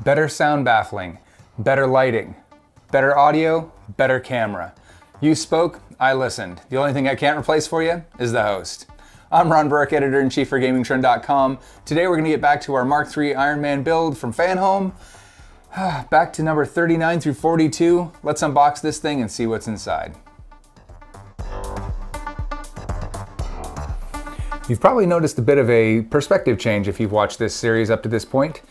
Better sound baffling, better lighting, better audio, better camera. You spoke, I listened. The only thing I can't replace for you is the host. I'm Ron Burke, Editor-in-Chief for GamingTrend.com. Today we're going to get back to our Mark III Iron Man build from Fanhome. Back to number 39 through 42. Let's unbox this thing and see what's inside. You've probably noticed a bit of a perspective change if you've watched this series up to this point.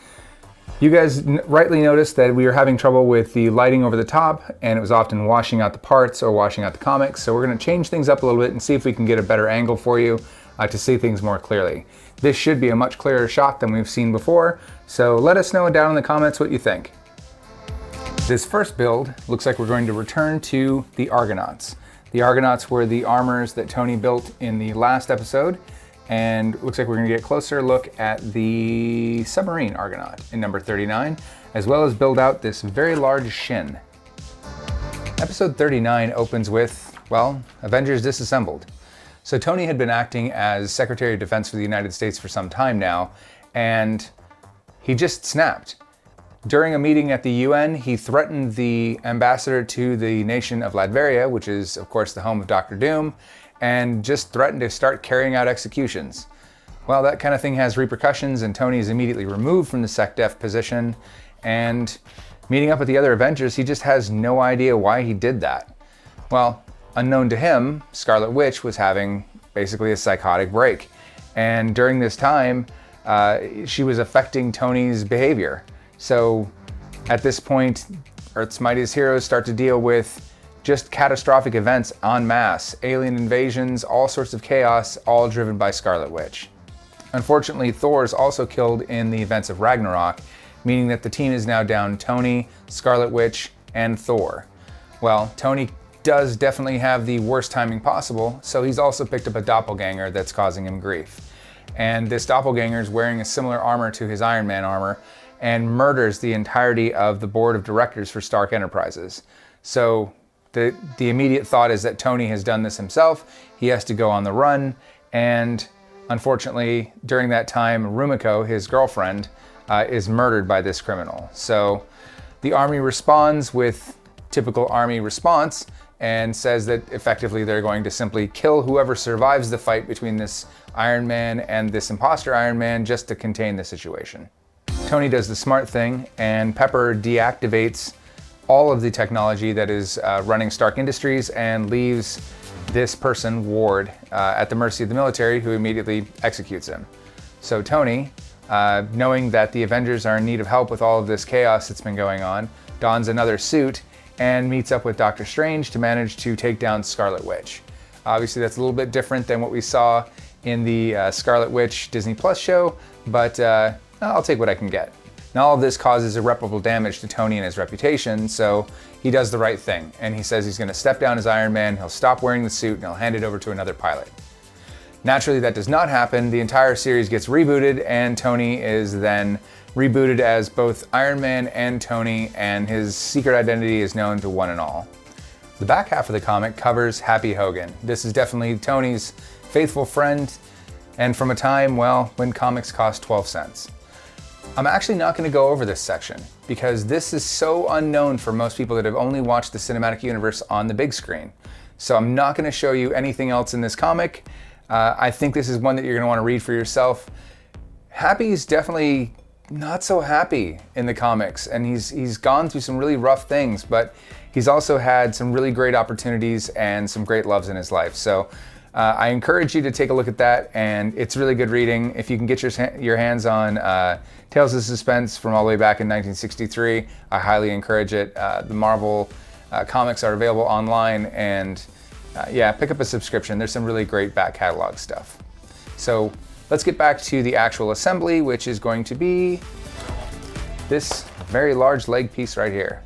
You guys rightly noticed that we were having trouble with the lighting over the top, and it was often washing out the parts or washing out the comics. So we're going to change things up a little bit and see if we can get a better angle for you to see things more clearly. This should be a much clearer shot than we've seen before, so let us know down in the comments what you think. This first build looks like we're going to return to the Argonauts. The Argonauts were the armors that Tony built in the last episode, and looks like we're going to get a closer look at the submarine Argonaut in number 39, as well as build out this very large shin. Episode 39 opens with, well, Avengers Disassembled. So Tony had been acting as Secretary of Defense for the United States for some time now, and he just snapped. During a meeting at the UN, he threatened the ambassador to the nation of Latveria, which is, of course, the home of Dr. Doom, and just threatened to start carrying out executions. Well, that kind of thing has repercussions, and Tony is immediately removed from the SecDef position, and meeting up with the other Avengers, he just has no idea why he did that. Well, unknown to him, Scarlet Witch was having basically a psychotic break, and during this time, she was affecting Tony's behavior. So at this point, Earth's mightiest heroes start to deal with just catastrophic events en masse, alien invasions, all sorts of chaos, all driven by Scarlet Witch. Unfortunately, Thor is also killed in the events of Ragnarok, meaning that the team is now down Tony, Scarlet Witch, and Thor. Well, Tony does definitely have the worst timing possible, so he's also picked up a doppelganger that's causing him grief. And this doppelganger is wearing a similar armor to his Iron Man armor and murders the entirety of the board of directors for Stark Enterprises. So the immediate thought is that Tony has done this himself. He has to go on the run, and unfortunately, during that time, Rumiko, his girlfriend, is murdered by this criminal. So the army responds with typical army response and says that effectively they're going to simply kill whoever survives the fight between this Iron Man and this imposter Iron Man just to contain the situation. Tony does the smart thing, and Pepper deactivates all of the technology that is running Stark Industries and leaves this person, Ward, at the mercy of the military, who immediately executes him. So Tony, knowing that the Avengers are in need of help with all of this chaos that's been going on, dons another suit and meets up with Doctor Strange to manage to take down Scarlet Witch. Obviously that's a little bit different than what we saw in the Scarlet Witch Disney Plus show, but I'll take what I can get. Now all of this causes irreparable damage to Tony and his reputation, so he does the right thing, and he says he's going to step down as Iron Man, he'll stop wearing the suit, and he'll hand it over to another pilot. Naturally, that does not happen. The entire series gets rebooted, and Tony is then rebooted as both Iron Man and Tony, and his secret identity is known to one and all. The back half of the comic covers Happy Hogan. This is definitely Tony's faithful friend, and from a time, well, when comics cost 12 cents. I'm actually not going to go over this section because this is so unknown for most people that have only watched the cinematic universe on the big screen. So I'm not going to show you anything else in this comic. I think this is one that you're going to want to read for yourself. Happy's definitely not so happy in the comics, and he's gone through some really rough things, but he's also had some really great opportunities and some great loves in his life. So I encourage you to take a look at that, and it's really good reading. If you can get your hands on Tales of Suspense from all the way back in 1963, I highly encourage it. The Marvel comics are available online, and yeah, pick up a subscription. There's some really great back catalog stuff. So let's get back to the actual assembly, which is going to be this very large leg piece right here.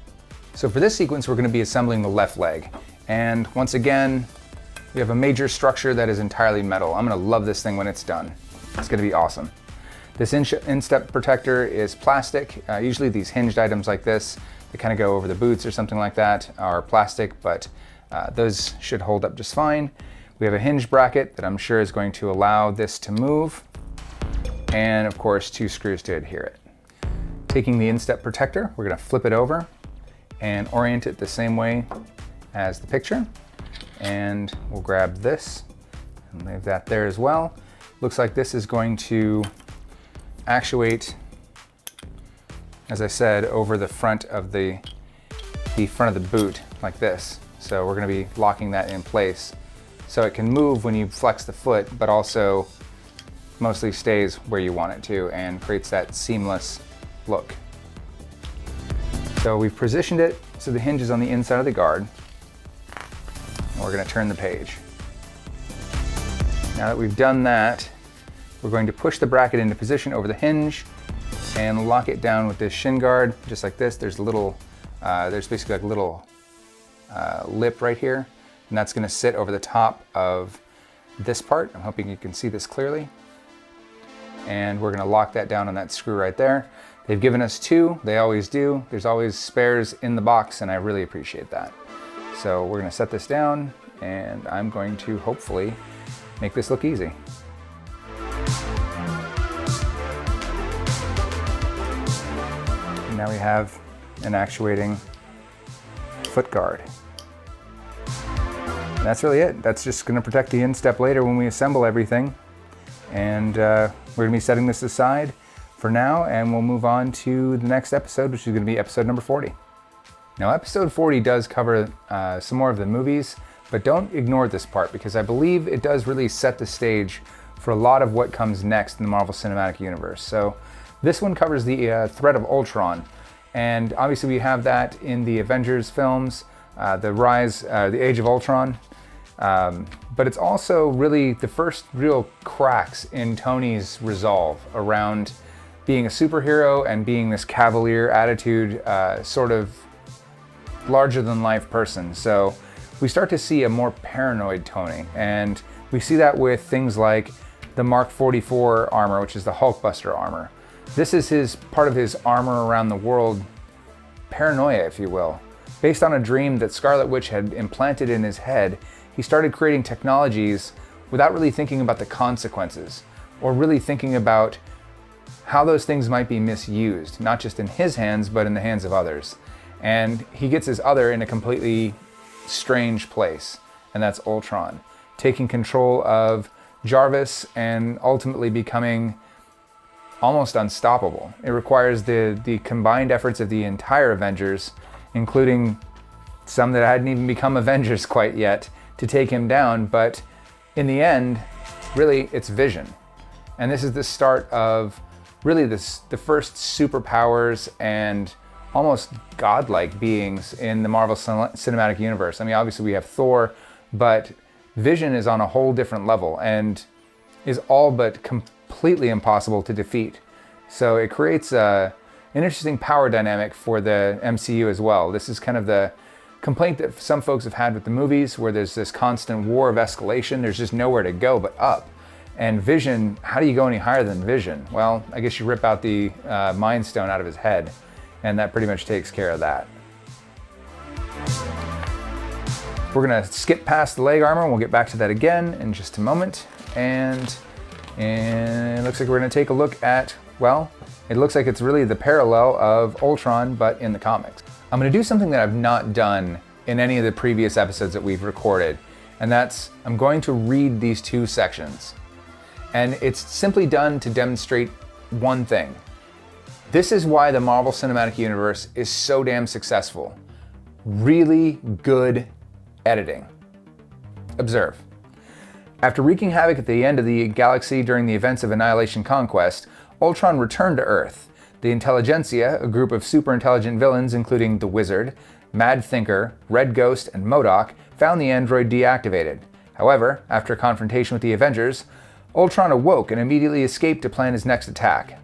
So for this sequence, we're going to be assembling the left leg. And once again, we have a major structure that is entirely metal. I'm going to love this thing when it's done. It's going to be awesome. This instep protector is plastic. Usually these hinged items like this, they kind of go over the boots or something like that, are plastic, but those should hold up just fine. We have a hinge bracket that I'm sure is going to allow this to move, and of course 2 screws to adhere it. Taking the instep protector, we're gonna flip it over and orient it the same way as the picture. And we'll grab this and leave that there as well. Looks like this is going to actuate, as I said, over the front of the front of the boot like this. So we're gonna be locking that in place so it can move when you flex the foot, but also mostly stays where you want it to and creates that seamless look. So we've positioned it so the hinge is on the inside of the guard. And we're gonna turn the page. Now that we've done that, we're going to push the bracket into position over the hinge and lock it down with this shin guard, just like this. There's a little, there's basically like a little lip right here, and that's gonna sit over the top of this part. I'm hoping you can see this clearly. And we're gonna lock that down on that screw right there. They've given us two, they always do. There's always spares in the box, and I really appreciate that. So we're gonna set this down, and I'm going to hopefully make this look easy. And now we have an actuating foot guard. And that's really it. That's just gonna protect the instep later when we assemble everything. And we're gonna be setting this aside for now, and we'll move on to the next episode, which is gonna be episode number 40. Now, episode 40 does cover some more of the movies, but don't ignore this part because I believe it does really set the stage for a lot of what comes next in the Marvel Cinematic Universe. So this one covers the threat of Ultron, and obviously we have that in the Avengers films, the Age of Ultron. But it's also really the first real cracks in Tony's resolve around being a superhero and being this cavalier attitude, sort of larger than life person. So we start to see a more paranoid Tony, and we see that with things like the Mark 44 armor, which is the Hulkbuster armor. This is part of his armor around the world paranoia, if you will. Based on a dream that Scarlet Witch had implanted in his head, he started creating technologies without really thinking about the consequences or really thinking about how those things might be misused, not just in his hands, but in the hands of others. And he gets his other in a completely strange place, and that's Ultron, taking control of Jarvis and ultimately becoming almost unstoppable. It requires the combined efforts of the entire Avengers, including some that hadn't even become Avengers quite yet, to take him down. But in the end, really, it's Vision. And this is the start of really the first superpowers and almost godlike beings in the Marvel Cinematic Universe. I mean, obviously we have Thor, but Vision is on a whole different level and is all but completely impossible to defeat. So it creates an interesting power dynamic for the MCU as well. This is kind of the complaint that some folks have had with the movies, where there's this constant war of escalation. There's just nowhere to go but up. And Vision, how do you go any higher than Vision? Well, I guess you rip out the Mind Stone out of his head, and that pretty much takes care of that. We're gonna skip past the leg armor, and we'll get back to that again in just a moment. And it looks like we're gonna take a look at, well, it looks like it's really the parallel of Ultron, but in the comics. I'm gonna do something that I've not done in any of the previous episodes that we've recorded, and that's, I'm going to read these two sections. And it's simply done to demonstrate one thing. This is why the Marvel Cinematic Universe is so damn successful. Really good editing. Observe. After wreaking havoc at the end of the galaxy during the events of Annihilation Conquest, Ultron returned to Earth. The Intelligentsia, a group of super intelligent villains including the Wizard, Mad Thinker, Red Ghost, and MODOK, found the android deactivated. However, after a confrontation with the Avengers, Ultron awoke and immediately escaped to plan his next attack.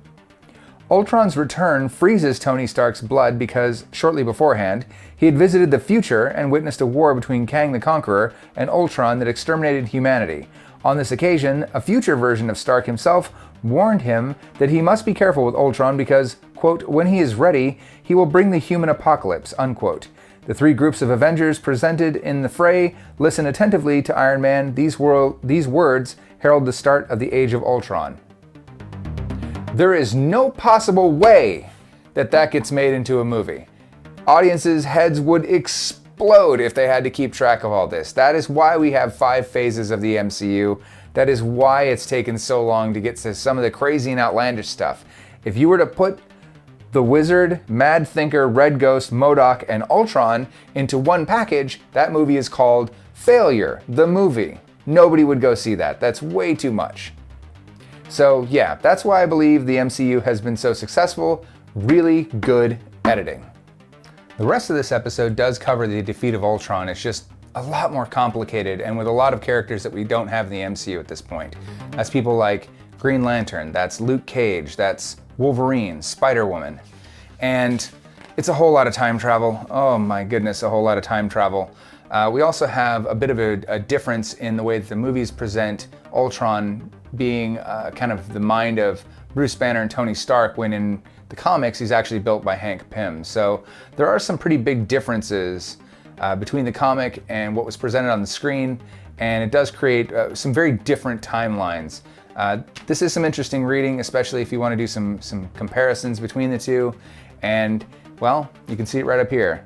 Ultron's return freezes Tony Stark's blood because, shortly beforehand, he had visited the future and witnessed a war between Kang the Conqueror and Ultron that exterminated humanity. On this occasion, a future version of Stark himself warned him that he must be careful with Ultron because, quote, when he is ready, he will bring the human apocalypse, unquote. The three groups of Avengers presented in the fray listen attentively to Iron Man. These words herald the start of the Age of Ultron. There is no possible way that that gets made into a movie. Audiences' heads would explode if they had to keep track of all this. That is why we have 5 phases of the MCU. That is why it's taken so long to get to some of the crazy and outlandish stuff. If you were to put the Wizard, Mad Thinker, Red Ghost, MODOK, and Ultron into one package, that movie is called Failure, the movie. Nobody would go see that. That's way too much. So yeah, that's why I believe the MCU has been so successful. Really good editing. The rest of this episode does cover the defeat of Ultron. It's just a lot more complicated and with a lot of characters that we don't have in the MCU at this point. That's people like Green Lantern, that's Luke Cage, that's Wolverine, Spider-Woman. And it's a whole lot of time travel. Oh my goodness, a whole lot of time travel. We also have a bit of a difference in the way that the movies present Ultron being kind of the mind of Bruce Banner and Tony Stark, when in the comics he's actually built by Hank Pym. So there are some pretty big differences between the comic and what was presented on the screen, and it does create some very different timelines. This is some interesting reading, especially if you want to do some comparisons between the two. And well, you can see it right up here.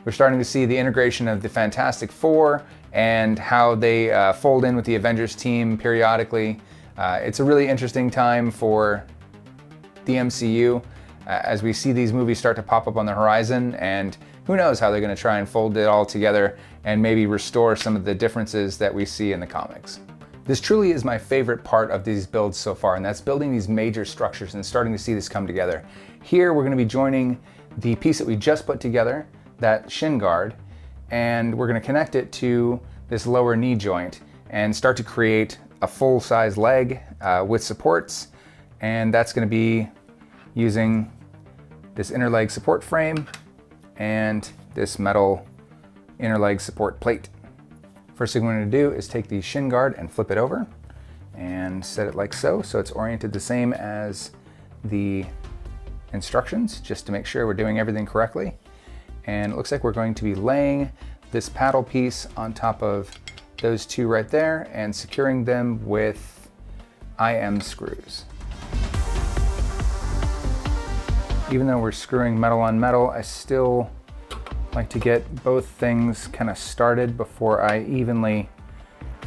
We're starting to see the integration of the Fantastic Four and how they fold in with the Avengers team periodically. It's a really interesting time for the MCU as we see these movies start to pop up on the horizon, and who knows how they're going to try and fold it all together and maybe restore some of the differences that we see in the comics. This truly is my favorite part of these builds so far, and that's building these major structures and starting to see this come together. Here we're going to be joining the piece that we just put together, that shin guard, and we're going to connect it to this lower knee joint and start to create a full-size leg with supports, and that's going to be using this inner leg support frame and this metal inner leg support plate. First thing we're going to do is take the shin guard and flip it over and set it like so, so it's oriented the same as the instructions, just to make sure we're doing everything correctly. And it looks like we're going to be laying this paddle piece on top of those two right there and securing them with IM screws. Even though we're screwing metal on metal, I still like to get both things kind of started before I evenly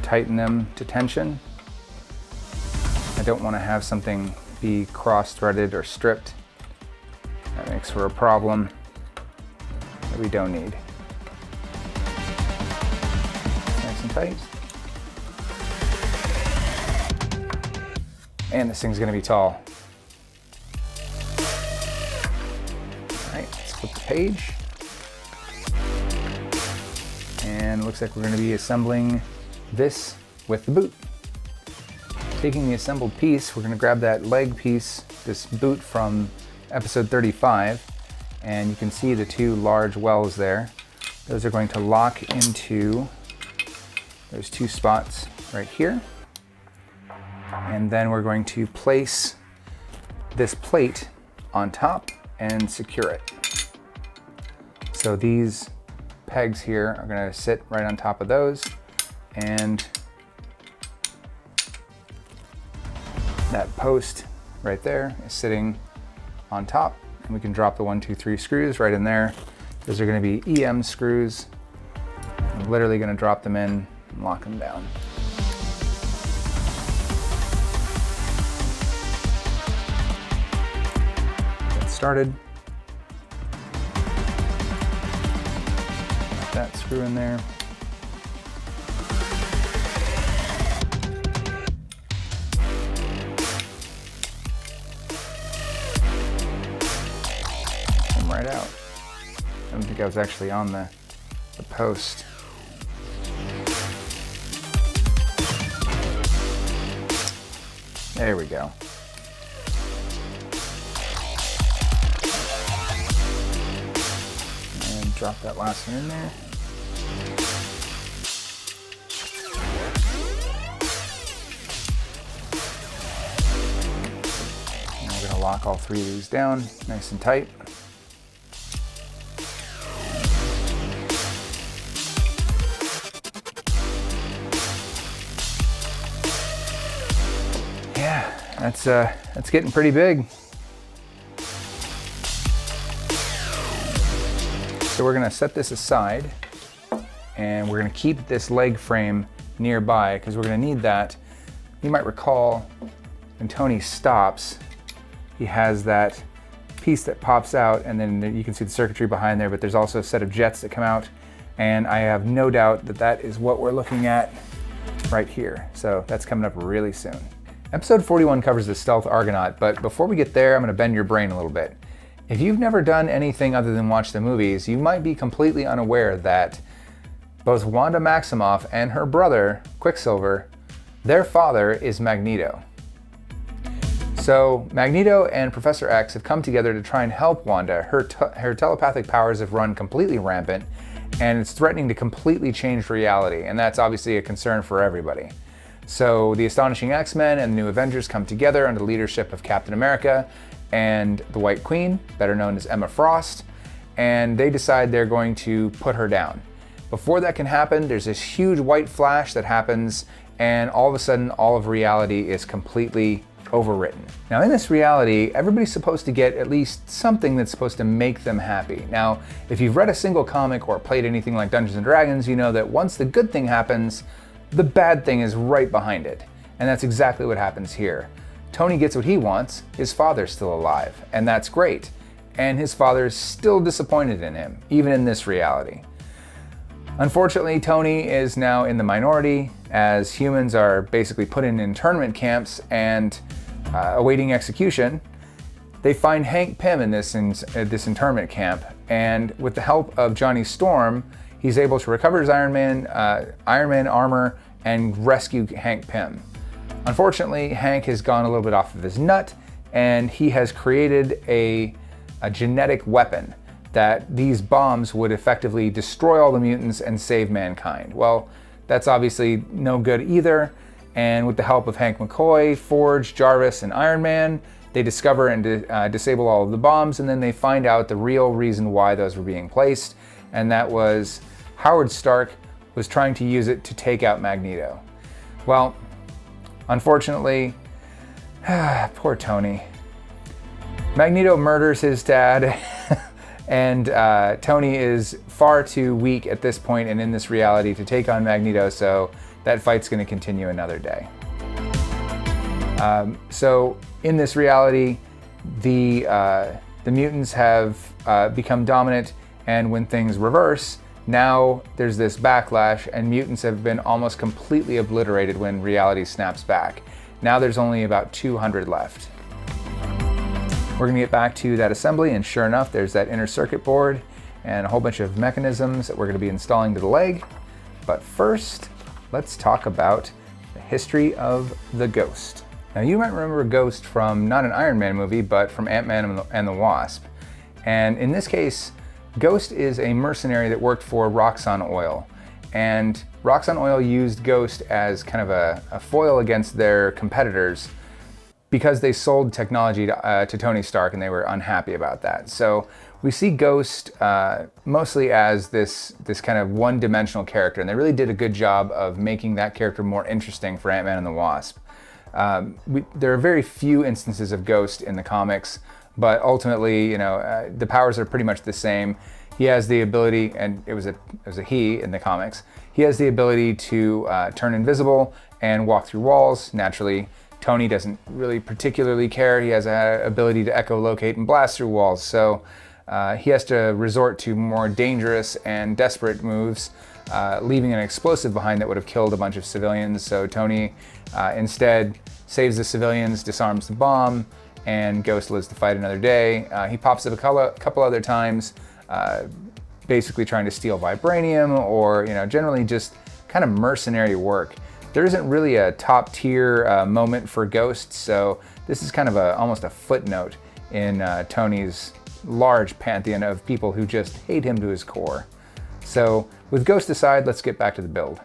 tighten them to tension. I don't want to have something be cross-threaded or stripped. That makes for a problem that we don't need. Nice and tight. And this thing's going to be tall. All right, let's flip the page. And it looks like we're going to be assembling this with the boot. Taking the assembled piece, we're going to grab that leg piece, this boot from episode 35, and you can see the two large wells there. Those are going to lock into those two spots right here. And then we're going to place this plate on top and secure it. So these pegs here are going to sit right on top of those, and that post right there is sitting on top, and we can drop the 1, 2, 3 screws right in there. Those are going to be EM screws. I'm literally going to drop them in and lock them down. Get started. Put that screw in there. Right out. I don't think I was actually on the post. There we go. And drop that last one in there. And we're going to lock all 3 of these down nice and tight. That's getting pretty big. So we're gonna set this aside and we're gonna keep this leg frame nearby because we're gonna need that. You might recall when Tony stops, he has that piece that pops out and then you can see the circuitry behind there, but there's also a set of jets that come out, and I have no doubt that that is what we're looking at right here. So that's coming up really soon. Episode 41 covers the stealth Argonaut, but before we get there, I'm gonna bend your brain a little bit. If you've never done anything other than watch the movies, you might be completely unaware that both Wanda Maximoff and her brother, Quicksilver, their father is Magneto. So Magneto and Professor X have come together to try and help Wanda. Her telepathic powers have run completely rampant, and it's threatening to completely change reality, and that's obviously a concern for everybody. So the Astonishing X-Men and the New Avengers come together under the leadership of Captain America and the White Queen, better known as Emma Frost, and they decide they're going to put her down. Before that can happen, there's this huge white flash that happens, and all of a sudden, all of reality is completely overwritten. Now in this reality, everybody's supposed to get at least something that's supposed to make them happy. Now, if you've read a single comic or played anything like Dungeons & Dragons, you know that once the good thing happens, the bad thing is right behind it. And that's exactly what happens here. Tony gets what he wants, his father's still alive, and that's great. And his father's still disappointed in him, even in this reality. Unfortunately, Tony is now in the minority, as humans are basically put in internment camps and awaiting execution. They find Hank Pym in this internment camp, and with the help of Johnny Storm, he's able to recover his Iron Man armor and rescue Hank Pym. Unfortunately, Hank has gone a little bit off of his nut, and he has created a genetic weapon that these bombs would effectively destroy all the mutants and save mankind. Well, that's obviously no good either, and with the help of Hank McCoy, Forge, Jarvis, and Iron Man, they discover and disable all of the bombs, and then they find out the real reason why those were being placed, and that was Howard Stark was trying to use it to take out Magneto. Well, unfortunately, poor Tony. Magneto murders his dad, and Tony is far too weak at this point and in this reality to take on Magneto, so that fight's going to continue another day. So in this reality, the mutants have become dominant, and when things reverse, now there's this backlash, and mutants have been almost completely obliterated when reality snaps back. Now there's only about 200 left. We're going to get back to that assembly, and sure enough, there's that inner circuit board and a whole bunch of mechanisms that we're going to be installing to the leg. But first, let's talk about the history of the Ghost. Now, you might remember Ghost from not an Iron Man movie, but from Ant-Man and the Wasp. And in this case, Ghost is a mercenary that worked for Roxxon Oil. And Roxxon Oil used Ghost as kind of a foil against their competitors because they sold technology to Tony Stark, and they were unhappy about that. So we see Ghost mostly as this kind of one-dimensional character, and they really did a good job of making that character more interesting for Ant-Man and the Wasp. There are very few instances of Ghost in the comics, but ultimately, you know, the powers are pretty much the same. He has the ability, and it was a he in the comics, he has the ability to turn invisible and walk through walls. Naturally, Tony doesn't really particularly care. He has an ability to echolocate and blast through walls, so he has to resort to more dangerous and desperate moves, leaving an explosive behind that would have killed a bunch of civilians. So Tony instead saves the civilians, disarms the bomb, and Ghost lives to fight another day. He pops up a couple other times, basically trying to steal vibranium, or generally just kind of mercenary work. There isn't really a top tier moment for Ghost, so this is kind of almost a footnote in Tony's large pantheon of people who just hate him to his core. So with Ghost aside, let's get back to the build.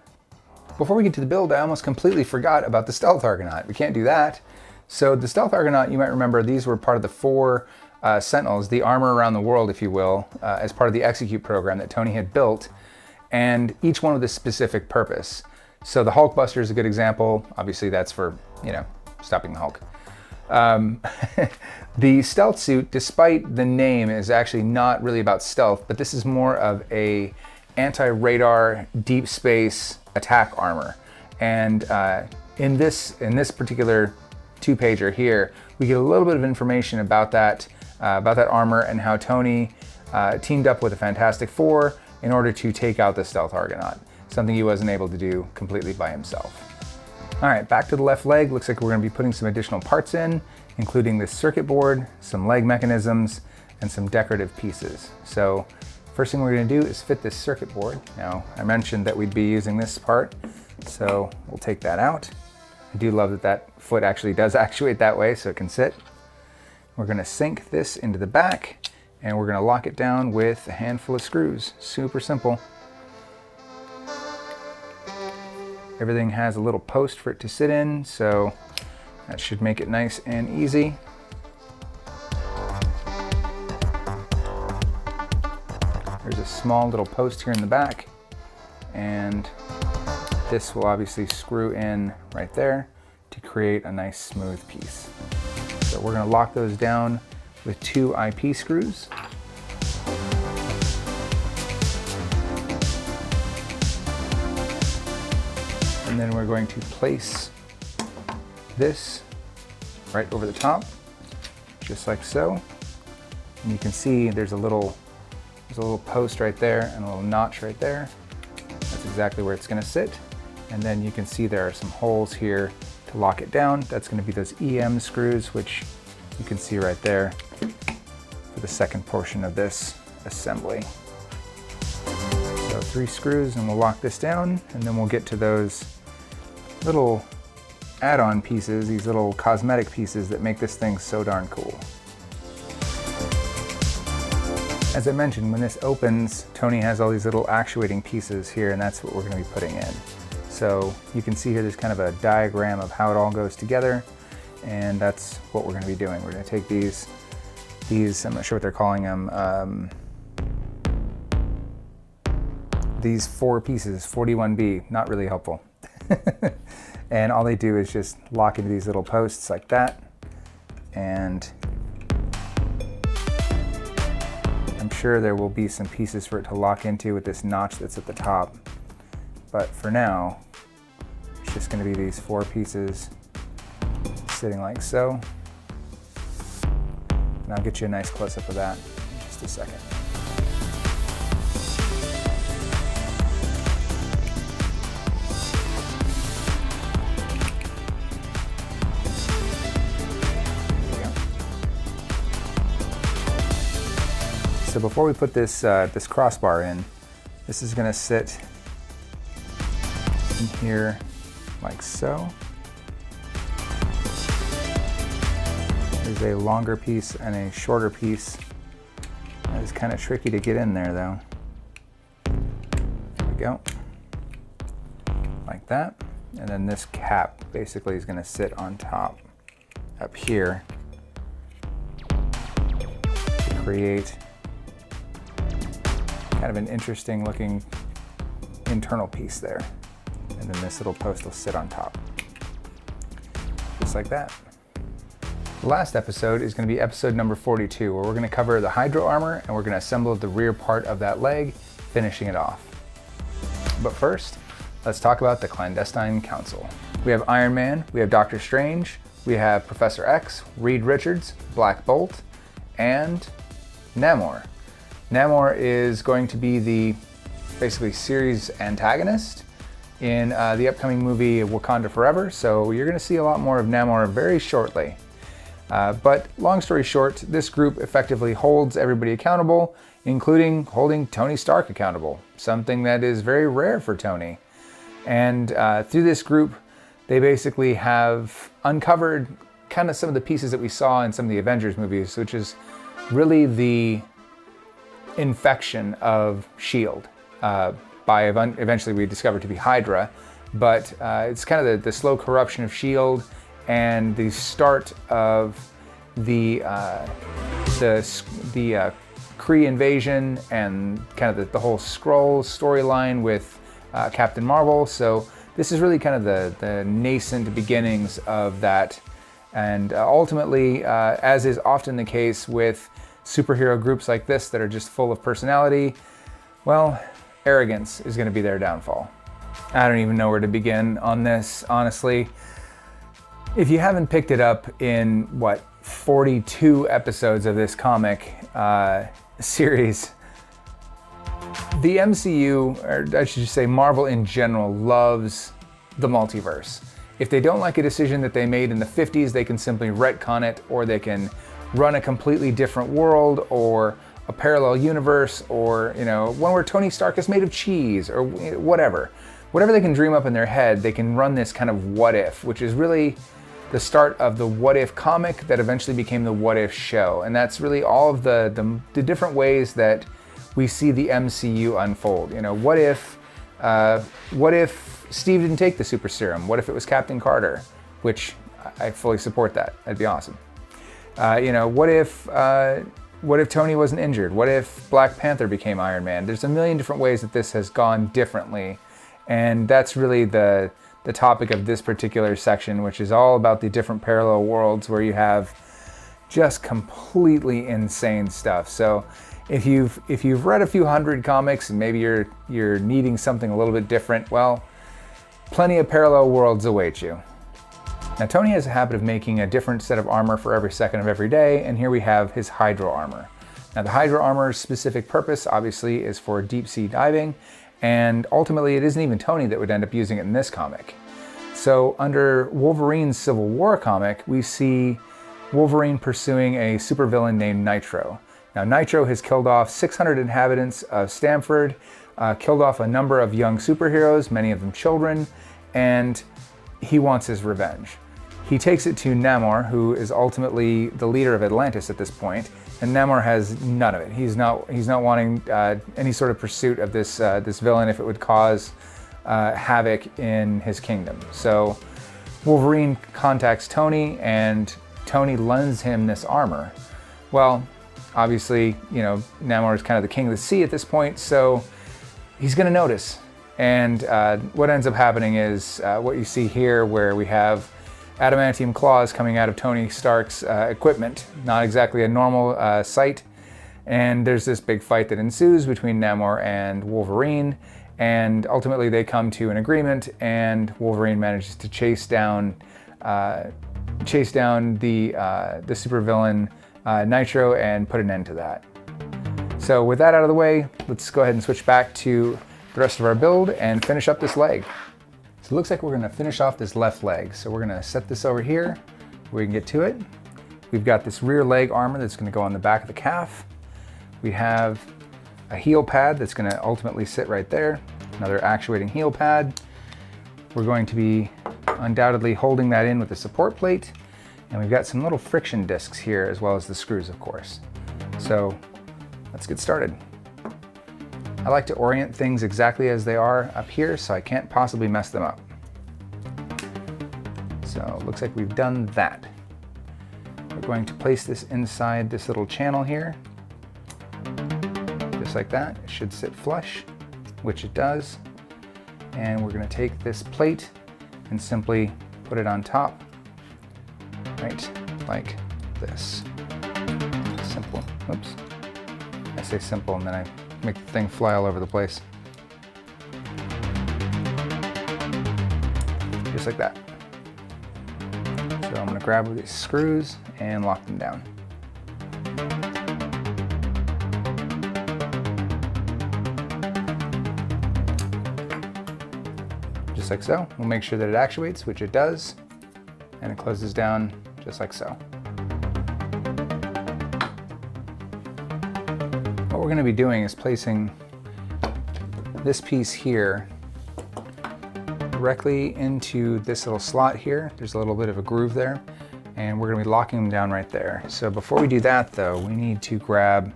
Before we get to the build, I almost completely forgot about the Stealth Argonaut. We can't do that. So the Stealth Argonaut, you might remember, these were part of the 4 Sentinels, the armor around the world, if you will, as part of the Execute program that Tony had built, and each one with a specific purpose. So the Hulkbuster is a good example. Obviously that's for, stopping the Hulk. The stealth suit, despite the name, is actually not really about stealth, but this is more of a anti-radar deep space attack armor. And in this particular 2-pager here, we get a little bit of information about that armor and how Tony teamed up with the Fantastic Four in order to take out the stealth Argonaut, something he wasn't able to do completely by himself. All right, back to the left leg. Looks like we're going to be putting some additional parts in, including this circuit board, some leg mechanisms, and some decorative pieces. So first thing we're going to do is fit this circuit board. Now, I mentioned that we'd be using this part, so we'll take that out. I do love that that foot actually does actuate that way so it can sit. We're going to sink this into the back, and we're going to lock it down with a handful of screws. Super simple. Everything has a little post for it to sit in, so that should make it nice and easy. There's a small little post here in the back, and this will obviously screw in right there to create a nice smooth piece. So we're going to lock those down with 2 IP screws. And then we're going to place this right over the top, just like so. And you can see there's a little post right there and a little notch right there. That's exactly where it's going to sit. And then you can see there are some holes here to lock it down. That's going to be those EM screws, which you can see right there for the second portion of this assembly. So 3 screws and we'll lock this down, and then we'll get to those little add-on pieces, these little cosmetic pieces that make this thing so darn cool. As I mentioned, when this opens, Tony has all these little actuating pieces here, and that's what we're going to be putting in. So you can see here there's kind of a diagram of how it all goes together, and that's what we're going to be doing. We're going to take these, I'm not sure what they're calling them, these 4 pieces, 41B, not really helpful. And all they do is just lock into these little posts like that, and I'm sure there will be some pieces for it to lock into with this notch that's at the top, but for now it's just going to be these 4 pieces sitting like so, and I'll get you a nice close-up of that in just a second. So before we put this this crossbar in, this is going to sit in here like so. There's a longer piece and a shorter piece. That is kind of tricky to get in there though. There we go. Like that. And then this cap basically is going to sit on top up here to create kind of an interesting looking internal piece there. And then this little post will sit on top. Just like that. The last episode is going to be episode number 42, where we're going to cover the Hydro armor and we're going to assemble the rear part of that leg, finishing it off. But first, let's talk about the Clandestine Council. We have Iron Man, we have Doctor Strange, we have Professor X, Reed Richards, Black Bolt, and Namor. Namor is going to be the basically series antagonist in the upcoming movie Wakanda Forever, so you're going to see a lot more of Namor very shortly. But long story short, this group effectively holds everybody accountable, including holding Tony Stark accountable, something that is very rare for Tony. And through this group, they basically have uncovered kind of some of the pieces that we saw in some of the Avengers movies, which is really the infection of S.H.I.E.L.D. By eventually we discovered to be Hydra, but it's kind of the slow corruption of S.H.I.E.L.D. and the start of the Kree invasion and kind of the whole Skrull storyline with Captain Marvel. So this is really kind of the nascent beginnings of that And ultimately, as is often the case with superhero groups like this that are just full of personality, well, arrogance is going to be their downfall. I don't even know where to begin on this, honestly. If you haven't picked it up in, 42 episodes of this comic series, the MCU, or I should just say Marvel in general, loves the multiverse. If they don't like a decision that they made in the 50s, they can simply retcon it, or they can run a completely different world, or a parallel universe, or one where Tony Stark is made of cheese, or whatever. Whatever they can dream up in their head, they can run this kind of what if, which is really the start of the what if comic that eventually became the what if show. And that's really all of the different ways that we see the MCU unfold. What if Steve didn't take the super serum? What if it was Captain Carter? Which I fully support that. That'd be awesome. What if Tony wasn't injured? What if Black Panther became Iron Man? There's a million different ways that this has gone differently. And that's really the topic of this particular section, which is all about the different parallel worlds where you have just completely insane stuff. So if you've read a few hundred comics and maybe you're needing something a little bit different, well, plenty of parallel worlds await you. Now, Tony has a habit of making a different set of armor for every second of every day, and here we have his Hydro armor. Now, the Hydro armor's specific purpose, obviously, is for deep sea diving, and ultimately it isn't even Tony that would end up using it in this comic. So under Wolverine's Civil War comic, we see Wolverine pursuing a supervillain named Nitro. Now, Nitro has killed off 600 inhabitants of Stamford, killed off a number of young superheroes, many of them children, and he wants his revenge. He takes it to Namor, who is ultimately the leader of Atlantis at this point, and Namor has none of it. He's not wanting any sort of pursuit of this villain if it would cause havoc in his kingdom. So Wolverine contacts Tony, and Tony lends him this armor. Well, obviously, Namor is kind of the king of the sea at this point, so he's going to notice. And what ends up happening is what you see here, where we have adamantium claws coming out of Tony Stark's equipment. Not exactly a normal sight. And there's this big fight that ensues between Namor and Wolverine. And ultimately they come to an agreement, and Wolverine manages to chase down the supervillain Nitro and put an end to that. So with that out of the way, let's go ahead and switch back to the rest of our build and finish up this leg. So it looks like we're going to finish off this left leg. So we're going to set this over here where we can get to it. We've got this rear leg armor that's going to go on the back of the calf. We have a heel pad that's going to ultimately sit right there. Another actuating heel pad. We're going to be undoubtedly holding that in with a support plate. And we've got some little friction discs here, as well as the screws, of course. So let's get started. I like to orient things exactly as they are up here, so I can't possibly mess them up. So it looks like we've done that. We're going to place this inside this little channel here. Just like that. It should sit flush, which it does. And we're going to take this plate and simply put it on top, right like this. Simple. Oops. I say simple and then I make the thing fly all over the place. Just like that. So I'm going to grab these screws and lock them down. Just like so. We'll make sure that it actuates, which it does, and it closes down just like so. What we're going to be doing is placing this piece here directly into this little slot here. There's a little bit of a groove there, and we're going to be locking them down right there. So before we do that though, we need to grab,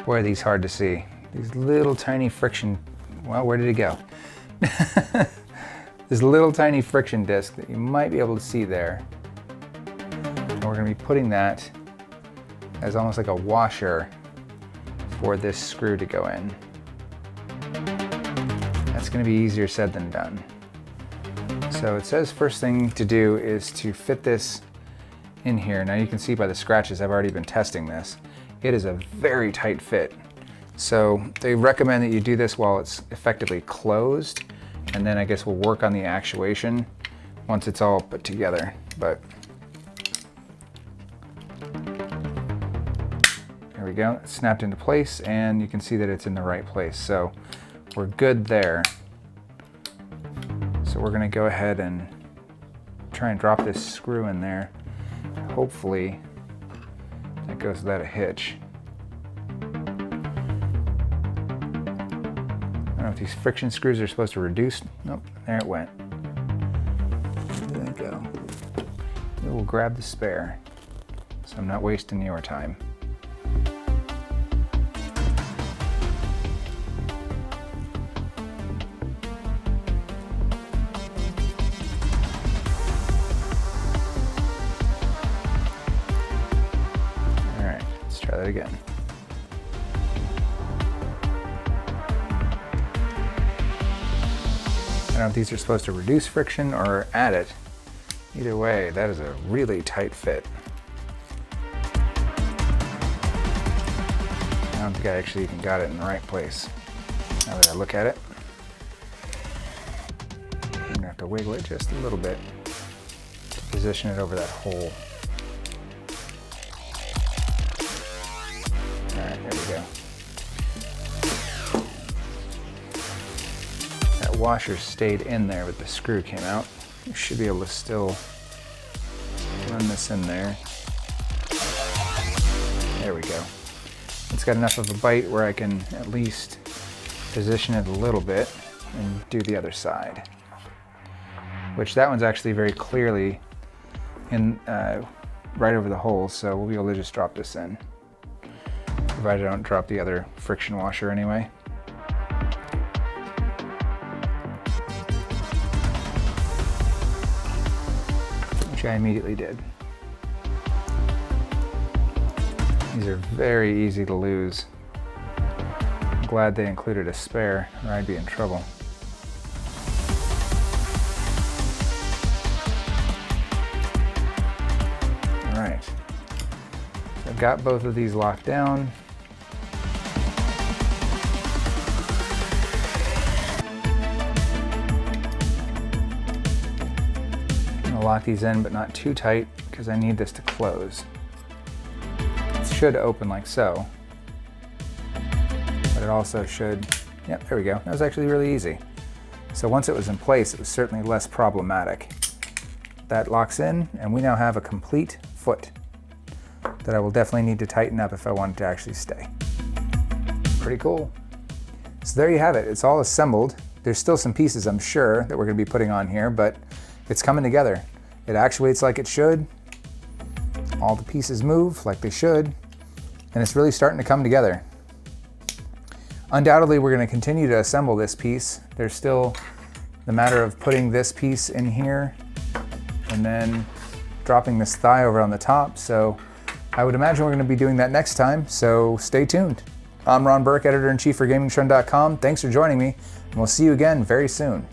boy are these hard to see, these little tiny friction, well, where did it go? This little tiny friction disc that you might be able to see there. And we're going to be putting that as almost like a washer for this screw to go in. That's going to be easier said than done. So it says first thing to do is to fit this in here. Now you can see by the scratches, I've already been testing this. It is a very tight fit. So they recommend that you do this while it's effectively closed, and then I guess we'll work on the actuation once it's all put together. But there we go, it's snapped into place, and you can see that it's in the right place. So we're good there. So we're gonna go ahead and try and drop this screw in there. Hopefully that goes without a hitch. I don't know if these friction screws are supposed to reduce. Nope, there it went. There we go. We'll grab the spare, so I'm not wasting your time. Try that again. I don't know if these are supposed to reduce friction or add it. Either way, that is a really tight fit. I don't think I actually even got it in the right place. Now that I look at it, I'm gonna have to wiggle it just a little bit to position it over that hole. Alright, there we go. That washer stayed in there, but the screw came out. You should be able to still run this in there. There we go. It's got enough of a bite where I can at least position it a little bit and do the other side. Which that one's actually very clearly in right over the hole, so we'll be able to just drop this in. Provided I don't drop the other friction washer anyway. Which I immediately did. These are very easy to lose. I'm glad they included a spare, or I'd be in trouble. All right, so I've got both of these locked down. Lock these in, but not too tight because I need this to close. It should open like so, but it also should, yep, there we go. That was actually really easy. So once it was in place, it was certainly less problematic. That locks in, and we now have a complete foot that I will definitely need to tighten up if I want it to actually stay. Pretty cool. So there you have it. It's all assembled. There's still some pieces, I'm sure, that we're going to be putting on here, but it's coming together. It actuates like it should. All the pieces move like they should. And it's really starting to come together. Undoubtedly, we're going to continue to assemble this piece. There's still the matter of putting this piece in here and then dropping this thigh over on the top. So I would imagine we're going to be doing that next time. So stay tuned. I'm Ron Burke, editor-in-chief for GamingTrend.com. Thanks for joining me, and we'll see you again very soon.